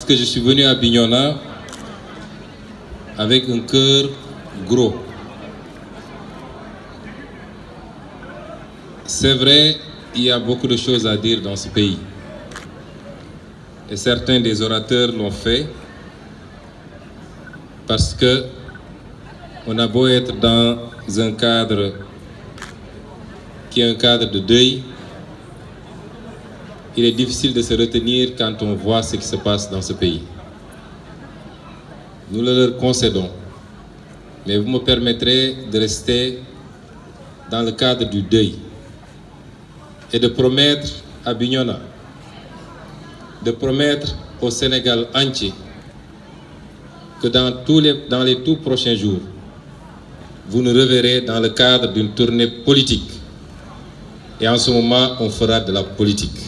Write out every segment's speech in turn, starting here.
que je suis venu à Bignona avec un cœur gros. C'est vrai, il y a beaucoup de choses à dire dans ce pays. Et certains des orateurs l'ont fait parce que on a beau être dans un cadre qui est un cadre de deuil, il est difficile de se retenir quand on voit ce qui se passe dans ce pays. Nous le leur concédons, mais vous me permettrez de rester dans le cadre du deuil et de promettre à Bignona, de promettre au Sénégal entier que dans les tout prochains jours, vous nous reverrez dans le cadre d'une tournée politique. Et en ce moment, on fera de la politique.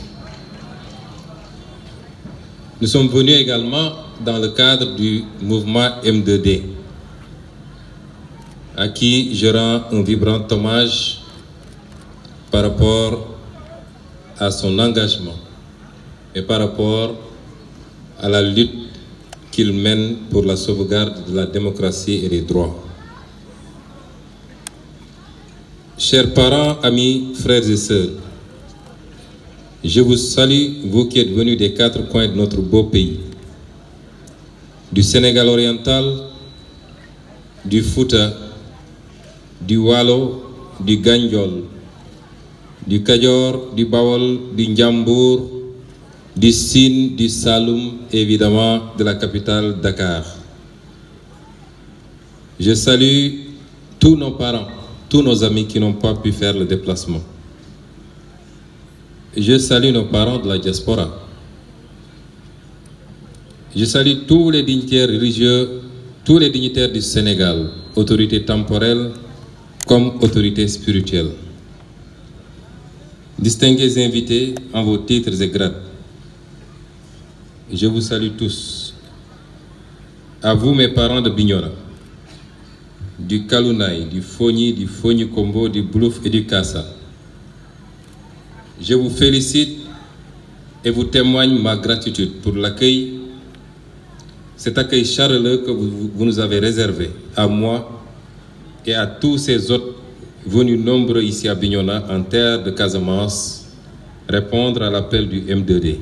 Nous sommes venus également dans le cadre du mouvement M2D, à qui je rends un vibrant hommage par rapport à son engagement et par rapport à la lutte qu'il mène pour la sauvegarde de la démocratie et des droits. Chers parents, amis, frères et sœurs, je vous salue, vous qui êtes venus des quatre coins de notre beau pays, du Sénégal oriental, du Fouta, du Walo, du Gandiol, du Kadior, du Bawol, du Ndiambour, du Sine, du Saloum et évidemment de la capitale Dakar. Je salue tous nos parents, tous nos amis qui n'ont pas pu faire le déplacement. Je salue nos parents de la diaspora. Je salue tous les dignitaires religieux, tous les dignitaires du Sénégal, autorités temporelles comme autorités spirituelles. Distingués invités en vos titres et grades, je vous salue tous. À vous, mes parents de Bignona, du Kalounaï, du Fogni Kombo, du Blouf et du Kassa. Je vous félicite et vous témoigne ma gratitude pour l'accueil, cet accueil chaleureux que vous nous avez réservé à moi et à tous ces autres venus nombreux ici à Bignona, en terre de Casamance, répondre à l'appel du M2D.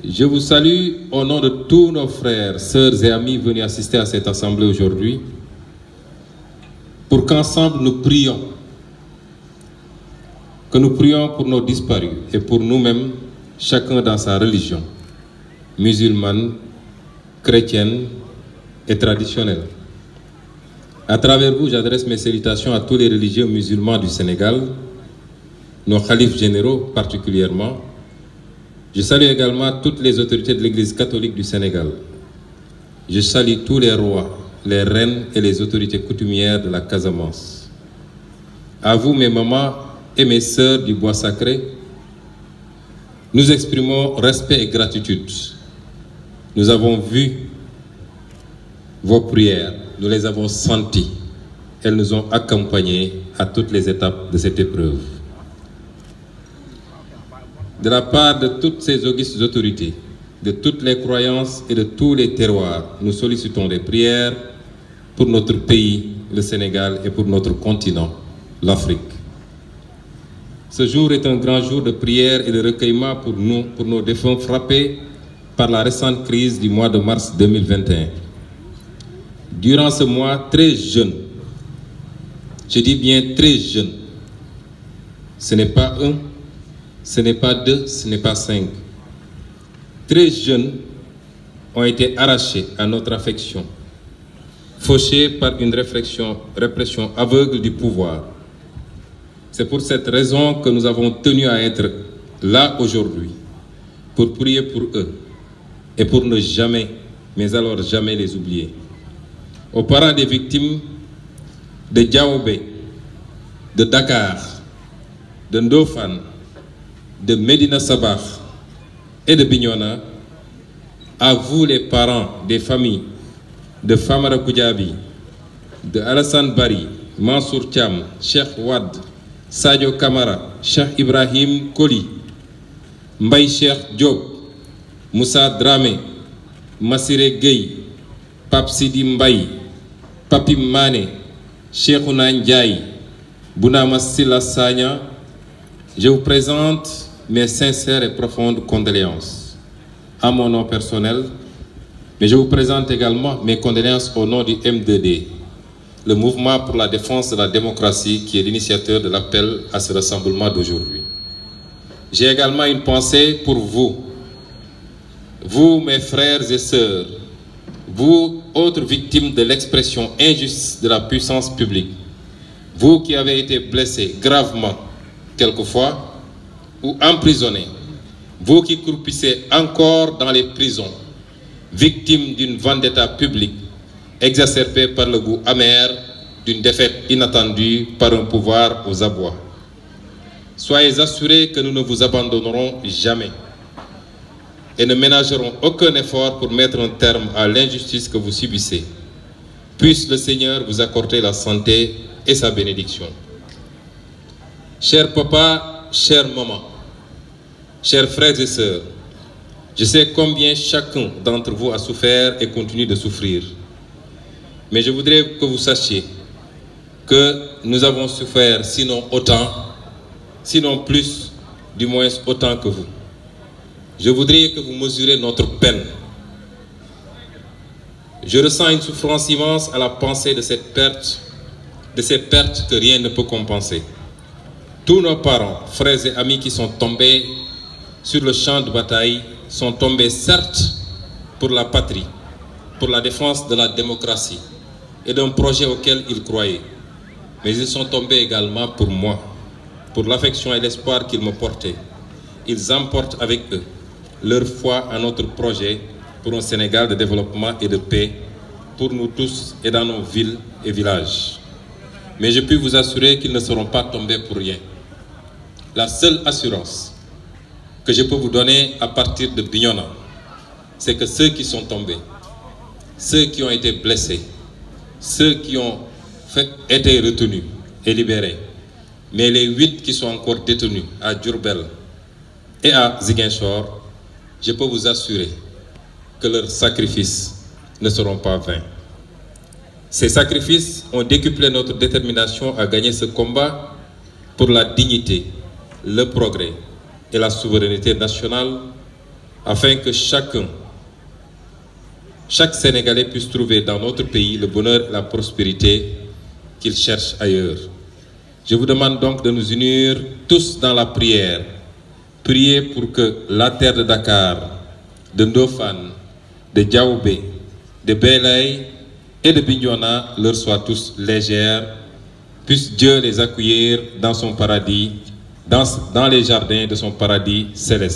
Je vous salue au nom de tous nos frères, sœurs et amis venus assister à cette assemblée aujourd'hui, pour qu'ensemble nous prions, que nous prions pour nos disparus et pour nous-mêmes, chacun dans sa religion, musulmane, chrétienne et traditionnelle. À travers vous, j'adresse mes salutations à tous les religieux musulmans du Sénégal, nos khalifes généraux particulièrement. Je salue également toutes les autorités de l'Église catholique du Sénégal. Je salue tous les rois, les reines et les autorités coutumières de la Casamance. À vous, mes mamans et mes sœurs du bois sacré, nous exprimons respect et gratitude. Nous avons vu vos prières, nous les avons senties. Elles nous ont accompagnés à toutes les étapes de cette épreuve. De la part de toutes ces augustes autorités, de toutes les croyances et de tous les terroirs, nous sollicitons des prières pour notre pays, le Sénégal, et pour notre continent, l'Afrique. Ce jour est un grand jour de prière et de recueillement pour nous, pour nos défunts frappés par la récente crise du mois de mars 2021. Durant ce mois, très jeune, je dis bien très jeune, ce n'est pas un, ce n'est pas deux, ce n'est pas cinq. Très jeunes ont été arrachés à notre affection, fauchés par une répression aveugle du pouvoir. C'est pour cette raison que nous avons tenu à être là aujourd'hui, pour prier pour eux et pour ne jamais, mais alors jamais les oublier. Aux parents des victimes de Diaobé, de Dakar, de Ndofane, de Medina Sabah et de Bignona, à vous les parents des familles de Famara Koudiaby, de Alassane Bari, Mansour Thiam, Cheikh Wad, Sadio Kamara, Cheikh Ibrahim Koli, Mbaye Cheikh Diop, Moussa Dramé, Massiré Gueye, Pape Sidi Mbaye, Papim Mané, Cheikhouna Ndiaye, Bounama Silla Sagna, je vous présente mes sincères et profondes condoléances à mon nom personnel, mais je vous présente également mes condoléances au nom du M2D, le mouvement pour la défense de la démocratie qui est l'initiateur de l'appel à ce rassemblement d'aujourd'hui. J'ai également une pensée pour vous, mes frères et sœurs, vous, autres victimes de l'expression injuste de la puissance publique, vous qui avez été blessés gravement, quelquefois, ou emprisonnés, vous qui croupissez encore dans les prisons, victimes d'une vendetta publique, exacerbée par le goût amer d'une défaite inattendue par un pouvoir aux abois. Soyez assurés que nous ne vous abandonnerons jamais et ne ménagerons aucun effort pour mettre un terme à l'injustice que vous subissez. Puisse le Seigneur vous accorder la santé et sa bénédiction. Cher papa, chère maman, chers frères et sœurs, je sais combien chacun d'entre vous a souffert et continue de souffrir. Mais je voudrais que vous sachiez que nous avons souffert sinon autant, sinon plus, du moins autant que vous. Je voudrais que vous mesurez notre peine. Je ressens une souffrance immense à la pensée de ces pertes que rien ne peut compenser. Tous nos parents, frères et amis qui sont tombés sur le champ de bataille sont tombés certes pour la patrie, pour la défense de la démocratie et d'un projet auquel ils croyaient. Mais ils sont tombés également pour moi, pour l'affection et l'espoir qu'ils me portaient. Ils emportent avec eux leur foi à notre projet pour un Sénégal de développement et de paix, pour nous tous et dans nos villes et villages. Mais je puis vous assurer qu'ils ne seront pas tombés pour rien. La seule assurance que je peux vous donner à partir de Bignona, c'est que ceux qui sont tombés, ceux qui ont été blessés, ceux qui ont été retenus et libérés, mais les 8 qui sont encore détenus à Diourbel et à Ziguinchor, je peux vous assurer que leurs sacrifices ne seront pas vains. Ces sacrifices ont décuplé notre détermination à gagner ce combat pour la dignité, le progrès et la souveraineté nationale, afin que chaque Sénégalais puisse trouver dans notre pays le bonheur et la prospérité qu'il cherche ailleurs. Je vous demande donc de nous unir tous dans la prière. Priez pour que la terre de Dakar, de Ndofane, de Diaoubé, de Belaye et de Bignona leur soit tous légère. Puisse Dieu les accueillir dans son paradis, dans les jardins de son paradis céleste.